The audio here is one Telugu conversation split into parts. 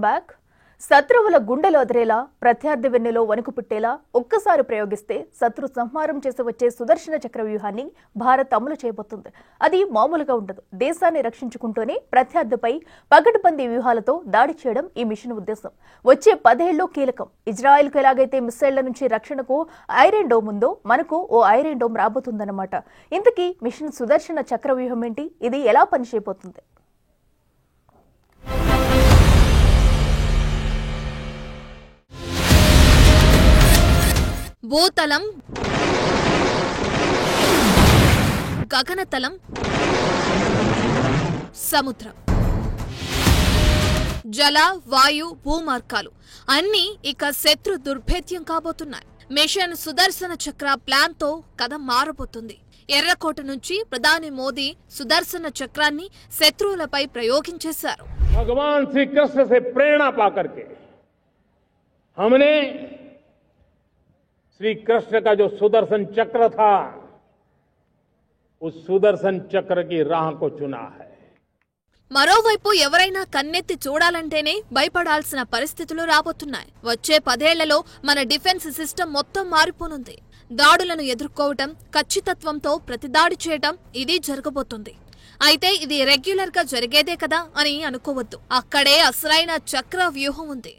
బ్యాక్ శత్రువుల గుండెలు అదిరేలా ప్రత్యర్థి వెన్నెలో వణుకు పుట్టేలా ఒక్కసారి ప్రయోగిస్తే శత్రు సంహారం చేసి వచ్చే సుదర్శన చక్ర వ్యూహాన్ని భారత్ అమలు చేయబోతుంది. అది మామూలుగా ఉండదు. దేశాన్ని రక్షించుకుంటూనే ప్రత్యర్థిపై పగటిబందీ వ్యూహాలతో దాడి చేయడం ఈ మిషన్ ఉద్దేశం. వచ్చే 10 ఏళ్లు కీలకం. ఇజ్రాయెల్కు ఎలాగైతే మిస్సైళ్ల నుంచి రక్షణకు ఐరన్ డోమ్ ఉందో మనకు ఓ ఐరన్ డోమ్ రాబోతుందన్నమాట. ఇంతకీ మిషన్ సుదర్శన చక్ర వ్యూహం ఏంటి? ఇది ఎలా పనిచేయబోతుంది? భూతలం, గగనతలం, సముద్రం, జల, వాయు, భూమార్గాలు అన్నీ ఇక శత్రు దుర్భేద్యం కాబోతున్నాయి. మిషన్ సుదర్శన చక్ర ప్లాన్ తో కథ మారబోతుంది. ఎర్రకోట నుంచి ప్రధాని మోదీ సుదర్శన చక్రాన్ని శత్రువులపై ప్రయోగించేశారు. भगवान श्री कृष्ण से प्रेरणा पाकर के हमने श्री कृष्ण का जो सुदर्शन चक्र था उस सुदर्शन चक्र की राह को चुना है. మరోవైపు ఎవరైనా కన్నెత్తి చూడాలంటేనే భయపడాల్సిన పరిస్థితులు రాబోతున్నాయి. వచ్చే 10 ఏళ్లలో మన డిఫెన్స్ సిస్టమ్ మొత్తం మారిపోనుంది. దాడులను ఎదుర్కోవటం, ఖచ్చితత్వంతో ప్రతిదాడి చేయటం ఇది జరగబోతుంది. అయితే ఇది రెగ్యులర్ గా జరిగేదే కదా అని అనుకోవద్దు. అక్కడే అసలైన చక్ర వ్యూహం ఉంది.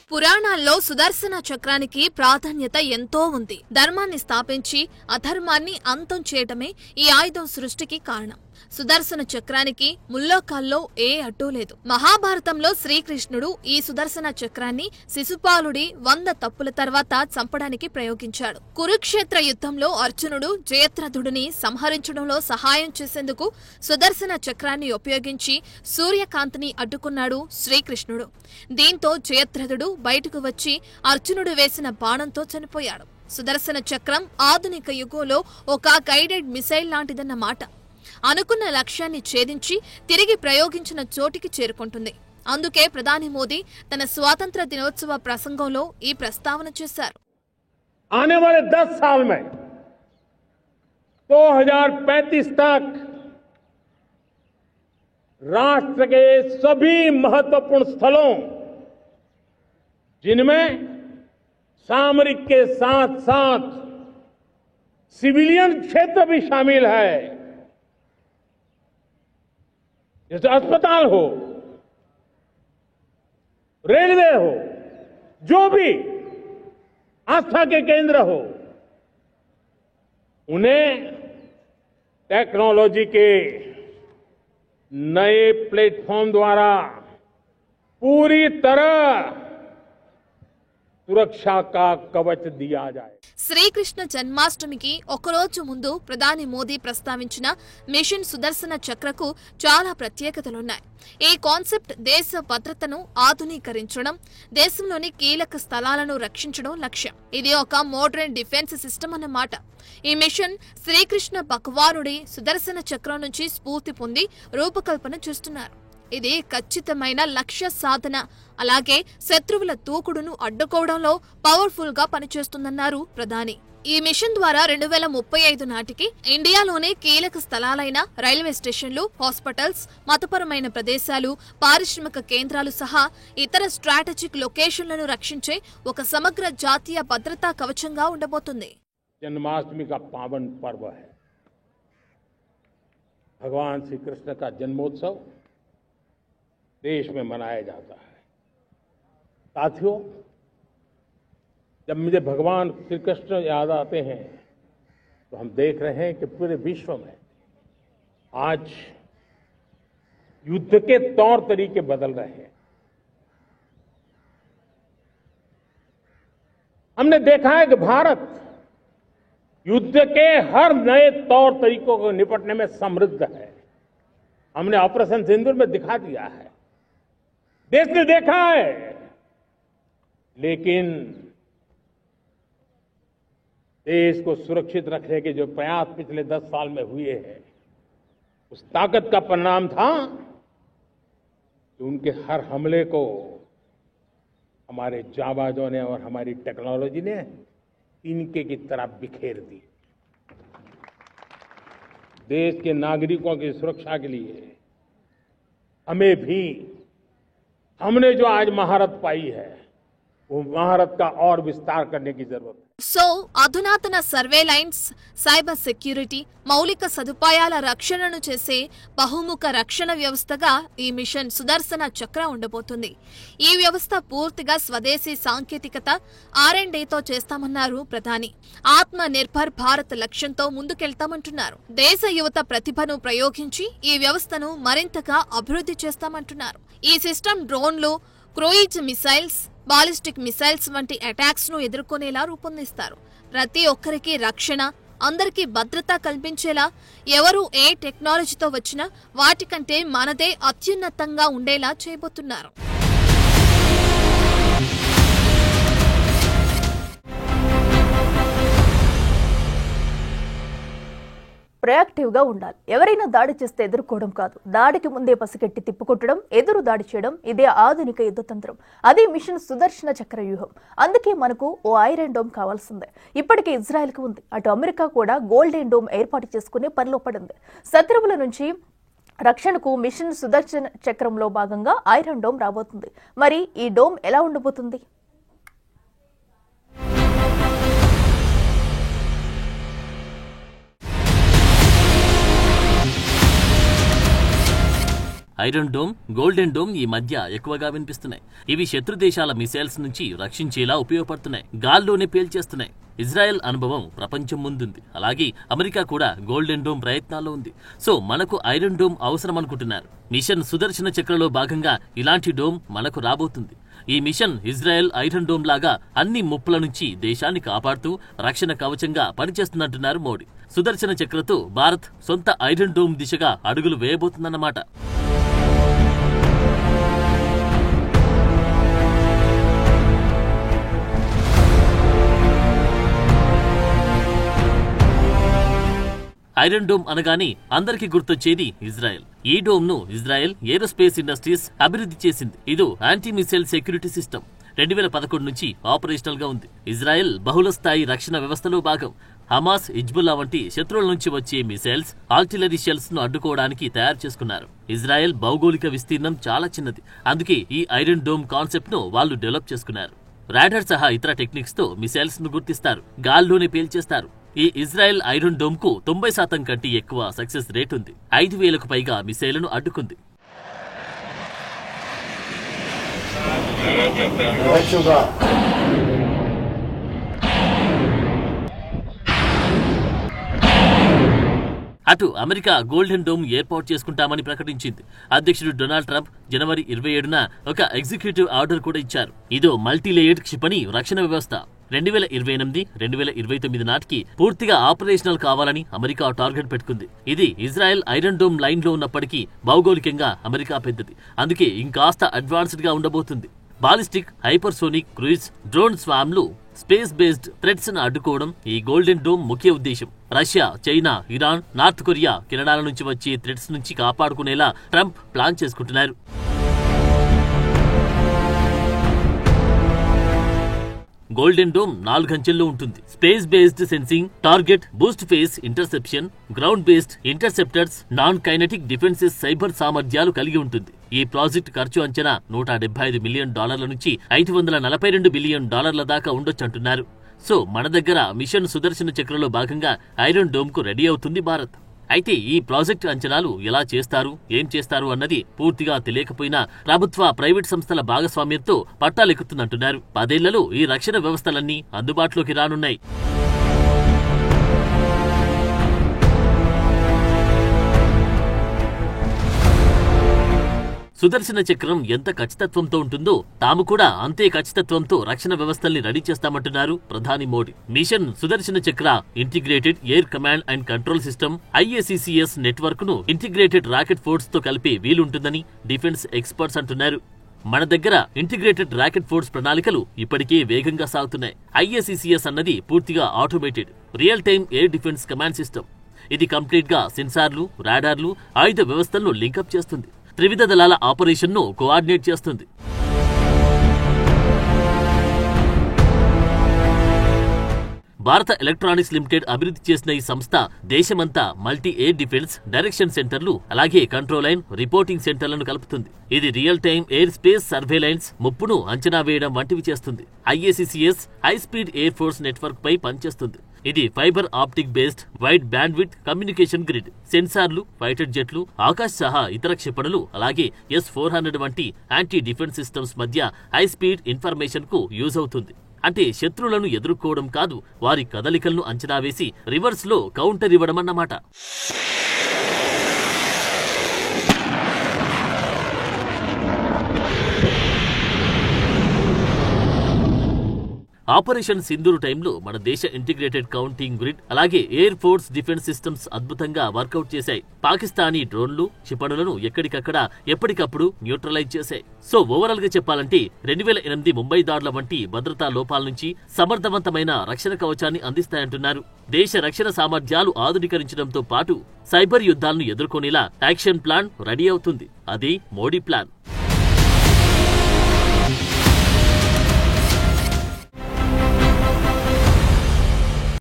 పురాణాల్లో సుదర్శన చక్రానికి ప్రాధాన్యత ఎంతో ఉంది. ధర్మాన్ని స్థాపించి అధర్మాన్ని అంతం చేయటమే ఈ ఆయుధం సృష్టికి కారణం. సుదర్శన చక్రానికి ముల్లోకాల్లో ఏ అడ్డూ లేదు. మహాభారతంలో శ్రీకృష్ణుడు ఈ సుదర్శన చక్రాన్ని శిశుపాలుడి 100 తప్పుల తర్వాత చంపడానికి ప్రయోగించాడు. కురుక్షేత్ర యుద్ధంలో అర్జునుడు జయద్రథుడిని సంహరించడంలో సహాయం చేసేందుకు సుదర్శన చక్రాన్ని ఉపయోగించి సూర్యకాంతిని అడ్డుకున్నాడు శ్రీకృష్ణుడు. దీంతో జయద్రథుడు బయటకు వచ్చి అర్జునుడు వేసిన బాణంతో చనిపోయాడు. సుదర్శన చక్రం ఆధునిక యుగంలో ఒక గైడెడ్ మిసైల్ లాంటిదన్నమాట. అనుకున్న లక్ష్యాన్ని ఛేదించి తిరిగి ప్రయోగించిన చోటికి చేరుకుంటుంది. అందుకే ప్రధాని మోదీ తన స్వాతంత్ర దినోత్సవ ప్రసంగంలో ఈ ప్రస్తావన చేశారు. आने वाले 10 साल में 2035 तक राष्ट्र के सभी महत्वपूर्ण स्थलों जिनमें सामरिक के साथ साथ सिविलियन क्षेत्र भी शामिल है, जैसे अस्पताल हो, रेलवे हो, जो भी आस्था के केंद्र हो, उन्हें टेक्नोलॉजी के नए प्लेटफॉर्म द्वारा पूरी तरह सुरक्षा का कवच दिया जाए. శ్రీకృష్ణ జన్మాష్టమికి ఒకరోజు ముందు ప్రధాని మోదీ ప్రస్తావించిన మిషన్ సుదర్శన చక్రకు చాలా ప్రత్యేకతలున్నాయి. ఈ కాన్సెప్ట్ దేశ భద్రతను ఆధునీకరించడం, దేశంలోని కీలక స్థలాలను రక్షించడం లక్ష్యం. ఇది ఒక మోడర్న్ డిఫెన్స్ సిస్టమ్ అన్నమాట. ఈ మిషన్ శ్రీకృష్ణ భగవానుడి సుదర్శన చక్రం నుంచి స్ఫూర్తి పొంది రూపకల్పన చేస్తున్నారు. ఇది ఖచ్చితమైన లక్ష్య సాధన, అలాగే శత్రువుల దూకుడును అడ్డుకోవడంలో పవర్ఫుల్ గా పనిచేస్తుందన్నారు ప్రధాని. ఈ మిషన్ ద్వారా 2035 నాటికి ఇండియాలోనే కీలక స్థలాలైన రైల్వే స్టేషన్లు, హాస్పిటల్స్, మతపరమైన ప్రదేశాలు, పారిశ్రామిక కేంద్రాలు సహా ఇతర స్ట్రాటజిక్ లొకేషన్లను రక్షించే ఒక సమగ్ర జాతీయ భద్రతా కవచంగా ఉండబోతుంది. जन्माष्टमी का पावन पर्व है. भगवान श्री कृष्ण का जन्मोत्सव देश में मनाया जाता है. साथियों, जब मुझे भगवान श्री कृष्ण याद आते हैं तो हम देख रहे हैं कि पूरे विश्व में आज युद्ध के तौर तरीके बदल रहे हैं. हमने देखा है कि भारत युद्ध के हर नए तौर तरीकों को निपटने में समृद्ध है. हमने ऑपरेशन सिंदूर में दिखा दिया है, देश ने देखा है. लेकिन देश को सुरक्षित रखने के जो प्रयास पिछले 10 साल में हुए हैं, उस ताकत का परिणाम था कि उनके हर हमले को हमारे जाबाजों ने और हमारी टेक्नोलॉजी ने तिनके की तरह बिखेर दी. देश के नागरिकों की सुरक्षा के लिए हमें भी हमने जो आज महारत पाई है वो महारत का और विस्तार करने की जरूरत है। సో అధునాతన సర్వేలైన్స్, సైబర్ సెక్యూరిటీ, మౌలిక సదుపాయాల రక్షణను చేసే బహుముఖ రక్షణ వ్యవస్థగా ఈ మిషన్ సుదర్శన చక్ర ఉండబోతుంది. ఈ వ్యవస్థ పూర్తిగా స్వదేశీ సాంకేతికత R&Dతో చేస్తామన్నారు ప్రధాని. ఆత్మ నిర్భర్ భారత్ లక్ష్యంతో ముందుకెళ్తామంటున్నారు. దేశ యువత ప్రతిభను ప్రయోగించి ఈ వ్యవస్థను మరింతగా అభివృద్ధి చేస్తామంటున్నారు. ఈ సిస్టమ్ డ్రోన్లు, క్రూయిజ్ మిసైల్స్, బాలిస్టిక్ మిసైల్స్ వంటి అటాక్స్ ను ఎదుర్కొనేలా రూపొందిస్తారు. ప్రతి ఒక్కరికి రక్షణ, అందరికీ భద్రత కల్పించేలా, ఎవరు ఏ టెక్నాలజీతో వచ్చినా వాటికంటే మనదే అత్యున్నతంగా ఉండేలా చేయబోతున్నారు. ప్రయాక్టివ్ గా ఉండాలి. ఎవరైనా దాడి చేస్తే ఎదుర్కోవడం కాదు, దాడికి ముందే పసిగట్టి తిప్పుకొట్టడం, ఎదురు దాడి చేయడం, ఇదే ఆధునిక యుద్ధతంత్రం. అదే మిషన్ సుదర్శన చక్ర వ్యూహం. అందుకే మనకు ఓ ఐరన్ డోమ్ కావాల్సిందే. ఇప్పటికే ఇజ్రాయెల్ కు ఉంది. అటు అమెరికా కూడా గోల్డెన్ డోమ్ ఏర్పాటు చేసుకునే పనిలో పడింది. శత్రువుల నుంచి రక్షణకు మిషన్ సుదర్శన చక్రంలో భాగంగా ఐరన్ డోమ్ రాబోతుంది. మరి ఈ డోమ్ ఎలా ఉండబోతుంది? ఐరన్ డోమ్, గోల్డెన్ డోమ్ ఈ మధ్య ఎక్కువగా వినిపిస్తున్నాయి. ఇవి శత్రు దేశాల మిసైల్స్ నుంచి రక్షించేలా ఉపయోగపడుతున్నాయి, గాల్లోనే పేల్చేస్తున్నాయి. ఇజ్రాయెల్ అనుభవం ప్రపంచం ముందుంది. అలాగే అమెరికా కూడా గోల్డెన్ డోమ్ ప్రయత్నాల్లో ఉంది. సో మనకు ఐరన్ డోమ్ అవసరం అనుకుంటున్నారు. మిషన్ సుదర్శన చక్రలో భాగంగా ఇలాంటి డోమ్ మనకు రాబోతుంది. ఈ మిషన్ ఇజ్రాయెల్ ఐరన్ డోమ్ లాగా అన్ని ముప్పుల నుంచి దేశాన్ని కాపాడుతూ రక్షణ కవచంగా పనిచేస్తుందంటున్నారు మోడీ. సుదర్శన చక్రతో భారత్ సొంత ఐరన్ డోమ్ దిశగా అడుగులు వేయబోతుందన్నమాట. ఐరన్ డోమ్ అనగానే అందరికీ గుర్తొచ్చేది ఇజ్రాయెల్. ఈ డోమ్ ను ఇజ్రాయెల్ ఏరోస్పేస్ ఇండస్ట్రీస్ అభివృద్ధి చేసింది. ఇది యాంటీ మిసైల్ సెక్యూరిటీ సిస్టమ్. 2011 నుంచి ఆపరేషనల్ గా ఉంది. ఇజ్రాయెల్ బహుళ స్థాయి రక్షణ వ్యవస్థలో భాగం. హమాస్, హిజ్బుల్లా వంటి శత్రువుల నుంచి వచ్చే మిసైల్స్, ఆర్టిలరీ షెల్స్ ను అడ్డుకోవడానికి తయారు చేసుకున్నారు. ఇజ్రాయెల్ భౌగోళిక విస్తీర్ణం చాలా చిన్నది. అందుకే ఈ ఐరన్ డోమ్ కాన్సెప్ట్ ను వాళ్ళు డెవలప్ చేసుకున్నారు. రాడార్ సహా ఇతర టెక్నిక్స్ తో మిసైల్స్ ను గుర్తిస్తారు, గాల్లోనే పేల్చేస్తారు. ఈ ఇజ్రాయెల్ ఐరన్ డోమ్ కు 90% కంటే ఎక్కువ సక్సెస్ రేట్ ఉంది. 5,000కు పైగా మిసైళ్లను అడ్డుకుంది. అటు అమెరికా గోల్డెన్ డోమ్ ఏర్పాటు చేసుకుంటామని ప్రకటించింది. అధ్యక్షుడు డొనాల్డ్ ట్రంప్ జనవరి 27న ఒక ఎగ్జిక్యూటివ్ ఆర్డర్ కూడా ఇచ్చారు. ఇదో మల్టీలేయర్డ్ క్షిపణి రక్షణ వ్యవస్థ. 2028-2029 నాటికి పూర్తిగా ఆపరేషనల్ కావాలని అమెరికా టార్గెట్ పెట్టుకుంది. ఇది ఇజ్రాయెల్ ఐరన్ డోమ్ లైన్ లో ఉన్నప్పటికీ భౌగోళికంగా అమెరికా పెద్దది. అందుకే ఇంకాస్త అడ్వాన్స్డ్ గా ఉండబోతుంది. బాలిస్టిక్, హైపర్సోనిక్, క్రూయిజ్, డ్రోన్ స్వామ్లు, స్పేస్ బేస్డ్ థ్రెట్స్ ను అడ్డుకోవడం ఈ గోల్డెన్ డోమ్ ముఖ్య ఉద్దేశం. Russia, China, Iran, North Korea, కెనడాల నుంచి వచ్చే థ్రెట్స్ నుంచి కాపాడుకునేలా ట్రంప్ ప్లాన్ చేసుకుంటున్నారు. గోల్డెన్ డోమ్ 4 అంచెల్లో ఉంటుంది. Space based sensing, target boost phase interception, ground based interceptors, non kinetic defences cyber సామర్థ్యాలు కలిగి ఉంటుంది. ఈ ప్రాజెక్ట్ ఖర్చు అంచనా $175 మిలియన్ నుంచి $542 బిలియన్ దాకా ఉండొచ్చంటున్నారు. సో మన దగ్గర మిషన్ సుదర్శన చక్రలో భాగంగా ఐరన్ డోమ్ కు రెడీ అవుతుంది భారత్. అయితే ఈ ప్రాజెక్టు అంచనాలు ఎలా చేస్తారు, ఏం చేస్తారు అన్నది పూర్తిగా తెలియకపోయినా ప్రభుత్వ, ప్రైవేట్ సంస్థల భాగస్వామ్యంతో పట్టాలెక్కుతుందంటున్నారు. 10 ఏళ్లలో ఈ రక్షణ వ్యవస్థలన్నీ అందుబాటులోకి రానున్నాయి. సుదర్శన చక్రం ఎంత ఖచ్చితత్వంతో ఉంటుందో తాము కూడా అంతే ఖచ్చితత్వంతో రక్షణ వ్యవస్థల్ని రెడీ చేస్తామంటున్నారు ప్రధాని మోడీ. మిషన్ సుదర్శన చక్ర integrated air command and control system, IACCS network ను ఇంటిగ్రేటెడ్ రాకెట్ ఫోర్స్ తో కలిపే వీలుంటుందని డిఫెన్స్ ఎక్స్పర్ట్స్ అంటున్నారు. మన దగ్గర ఇంటిగ్రేటెడ్ రాకెట్ ఫోర్స్ ప్రణాళికలు ఇప్పటికే వేగంగా సాగుతున్నాయి. IACCS అన్నది పూర్తిగా automated real time air defence command system. ఇది కంప్లీట్ గా సెన్సార్లు, రాడార్లు, ఆయుధ వ్యవస్థలను లింకప్ చేస్తుంది. త్రివిధ దళాల ఆపరేషన్ ను కోఆర్డినేట్ చేస్తుంది. భారత ఎలక్ట్రానిక్స్ లిమిటెడ్ అభివృద్ధి చేసిన ఈ సంస్థ దేశమంతా మల్టీ ఎయిర్ డిఫెన్స్ డైరెక్షన్ సెంటర్లు అలాగే కంట్రోల్ లైన్ రిపోర్టింగ్ సెంటర్లను కలుపుతుంది. ఇది real time air space surveillance ముప్పును అంచనా వేయడం వంటివి చేస్తుంది. IACCS high speed air force network పై పనిచేస్తుంది. ఇది fibre optic based wide bandwidth communication grid, సెన్సార్లు, ఫైటర్ జెట్లు, ఆకాశ్ సహా ఇతర క్షిపణులు అలాగే S-400 వంటి యాంటీ డిఫెన్స్ సిస్టమ్స్ మధ్య హై స్పీడ్ ఇన్ఫర్మేషన్ కు యూజ్ అవుతుంది. అంటే శత్రువులను ఎదుర్కోవడం కాదు, వారి కదలికలను అంచనా వేసి రివర్స్ లో కౌంటర్ ఇవ్వడం అన్నమాట. ఆపరేషన్ సింధూర్ టైంలో మన దేశ ఇంటిగ్రేటెడ్ కౌంటింగ్ గ్రిడ్ అలాగే ఎయిర్ ఫోర్స్ డిఫెన్స్ సిస్టమ్స్ అద్భుతంగా వర్కౌట్ చేశాయి. పాకిస్తానీ డ్రోన్లు, క్షిపణులను ఎక్కడికక్కడ ఎప్పటికప్పుడు న్యూట్రలైజ్ చేశాయి. సో ఓవరాల్ గా చెప్పాలంటే 2008 ముంబై దాడుల వంటి భద్రతా లోపాల నుంచి సమర్థవంతమైన రక్షణ కవచాన్ని అందిస్తాయంటున్నారు. దేశ రక్షణ సామర్థ్యాలు ఆధునీకరించడంతో పాటు సైబర్ యుద్ధాలను ఎదుర్కొనేలా యాక్షన్ ప్లాన్ రెడీ అవుతుంది. అది మోడీ ప్లాన్.